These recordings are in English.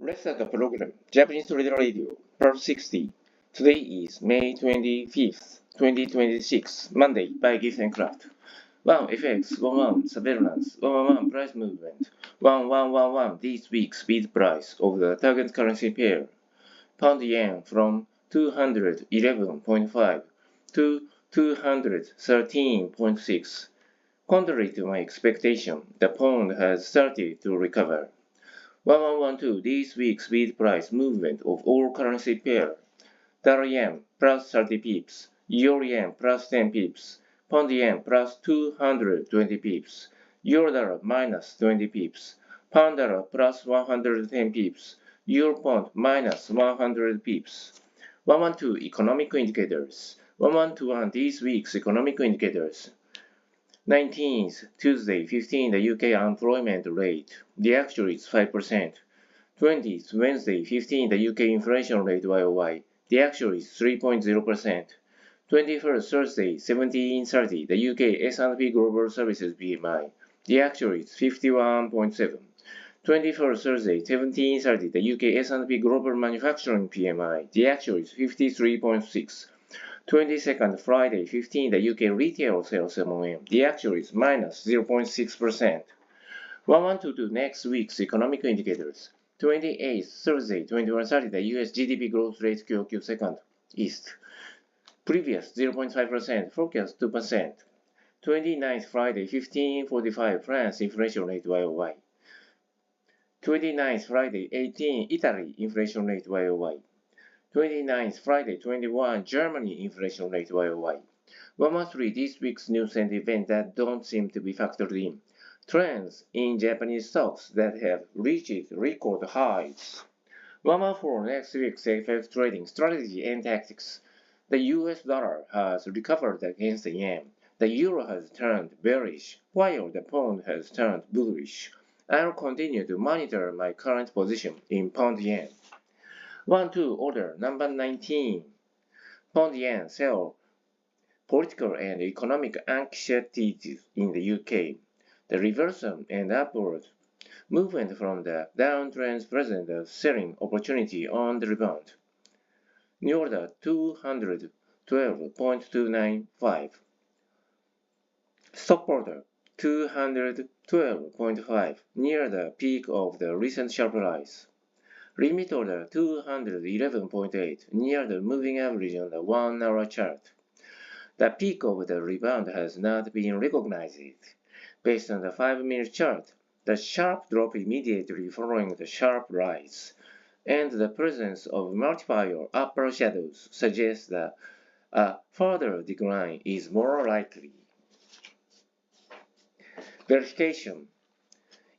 Let's start the program. Japanese Trader Radio Part.060. Today is May 25th, 2026, Monday by Gift and Craft. 1 FX, 1 surveillance, 1 price movement, 1 this week's bid price of the target currency pair. Pound yen from 211.5 to 213.6. Contrary to my expectation, the pound has started to recover. 1112 this week's bid price movement of all currency pair. Dollar yen plus 30 pips, euro yen plus 10 pips, pound yen plus 220 pips, euro dollar minus 20 pips, pound dollar plus 110 pips, euro pound minus 100 pips. 112 economic indicators. 1121 this week's economic indicators. 19th, Tuesday, 15, the UK unemployment rate. The actual is 5%. 20th, Wednesday, 15, the UK inflation rate YOY. The actual is 3.0%. 21st, Thursday, 17:30, the UK S&P Global Services PMI. The actual is 51.7. 21st, Thursday, 17:30, the UK S&P Global Manufacturing PMI. The actual is 53.6. 22nd, Friday, 15, the UK retail sales MOM. The actual is minus 0.6%. 1122 next week's economic indicators. 28th, Thursday, 21:30, the US GDP growth rate QOQ second East. Previous 0.5%, forecast 2%. 29th, Friday, 15:45, France inflation rate YOY. 29th, Friday, 18, Italy inflation rate YOY. 29th, Friday, 21, Germany inflation rate YOY. 113 this week's news and events that don't seem to be factored in. Trends in Japanese stocks that have reached record highs. 114 next week's FX trading strategy and tactics. The US dollar has recovered against the yen. The euro has turned bearish, while the pound has turned bullish. I'll continue to monitor my current position in pound yen. 1-2 order number 19. Pound yen sell political and economic anxieties in the UK. The reversal and upward movement from the downtrends present a selling opportunity on the rebound. New order 212.295. Stop order 212.5 near the peak of the recent sharp rise. Limit order 211.8 near the moving average on the 1-hour chart. The peak of the rebound has not been recognized. Based on the 5-minute chart, the sharp drop immediately following the sharp rise and the presence of multiple upper shadows suggests that a further decline is more likely. Verification.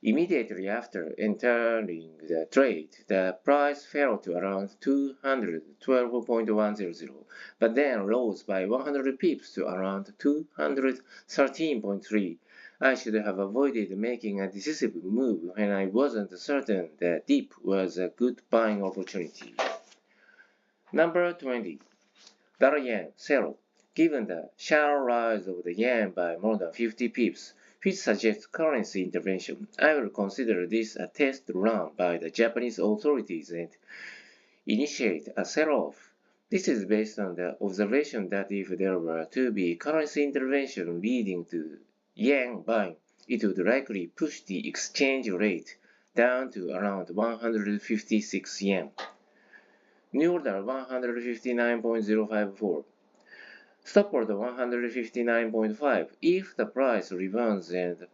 Immediately after entering the trade, the price fell to around 212.100, but then rose by 100 pips to around 213.3. I should have avoided making a decisive move when I wasn't certain the dip was a good buying opportunity. Number 20. Dollar yen sell. Given the sharp rise of the yen by more than 50 pips, which suggests currency intervention, I will consider this a test run by the Japanese authorities and initiate a sell-off. This is based on the observation that if there were to be currency intervention leading to yen buying, it would likely push the exchange rate down to around 156 yen. New order 159.054. Stop order 159.5 if the price rebounds and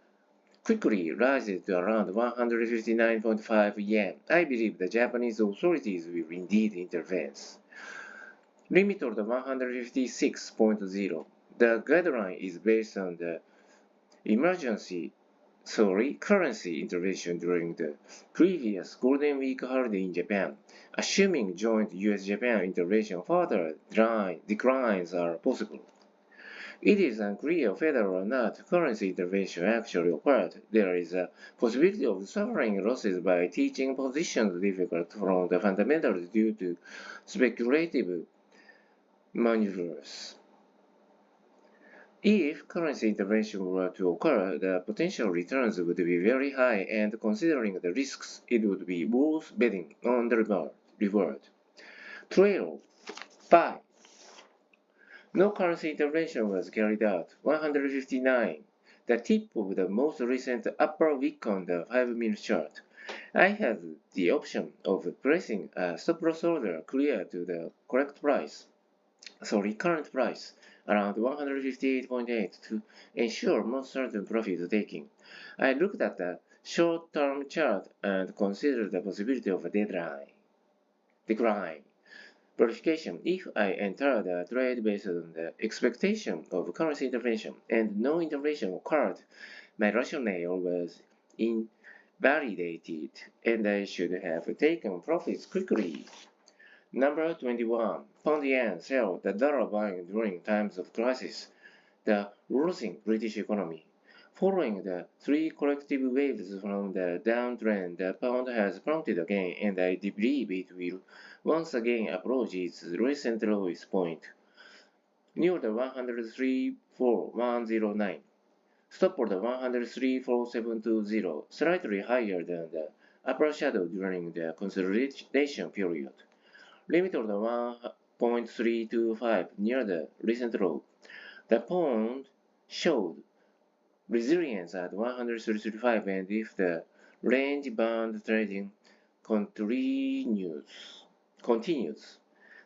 quickly rises to around 159.5 yen. I believe the Japanese authorities will indeed intervene. Limit order 156.0. The guideline is based on the currency intervention during the previous Golden Week holiday in Japan. Assuming joint US-Japan intervention, further declines are possible. It is unclear whether or not currency intervention actually occurred. There is a possibility of suffering losses by teaching positions difficult from the fundamentals due to speculative maneuvers. If currency intervention were to occur, the potential returns would be very high, and considering the risks, it would be worth betting on the reward. Trail 5. No currency intervention was carried out. 159. The tip of the most recent upper wick on the 5-minute chart. I had the option of placing a stop-loss order clear to the current price, around 158.8 to ensure more certain profit taking. I looked at the short-term chart and considered the possibility of a decline. Verification. If I entered a trade based on the expectation of currency intervention and no intervention occurred, my rationale was invalidated and I should have taken profits quickly. Number 21. Pound yen sell the dollar buying during times of crisis. The losing British economy. Following the 3 corrective waves from the downtrend, the pound has plummeted again, and I believe it will once again approach its recent lowest point, near the 103.4109. Stop order 103.4720, slightly higher than the upper shadow during the consolidation period. Limit order 1.325 near the recent low. The pound showed resilience at 135, and if the range-bound trading continues,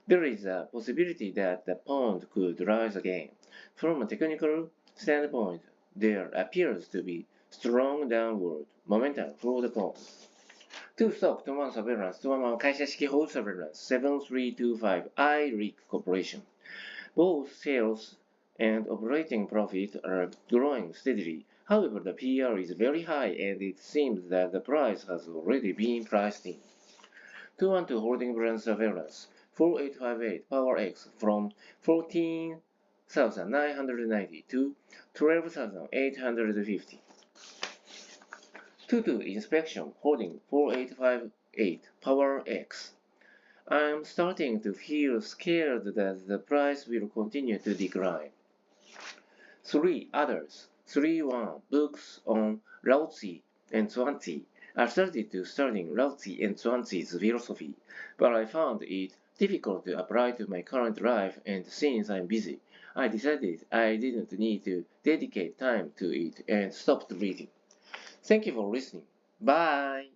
there is a possibility that the pound could rise again. From a technical standpoint, there appears to be strong downward momentum for the pound. 2 stock, 2 month surveillance, 2 month 会社式 hold surveillance, 7325 iRig Corporation. Both sales and operating profit are growing steadily. However, the PR is very high, and it seems that the price has already been priced in. 212 Holding Brand Surveillance, 4858 PowerX from 14,990 to 12,850. 22 Inspection Holding 4858 PowerX. I'm starting to feel scared that the price will continue to decline. 3 others. 3-1 books on Lao Tzu and Zhuangzi. I started to study Lao Tzu and Zhuangzi's philosophy, but I found it difficult to apply to my current life, and since I'm busy, I decided I didn't need to dedicate time to it and stopped reading. Thank you for listening. Bye!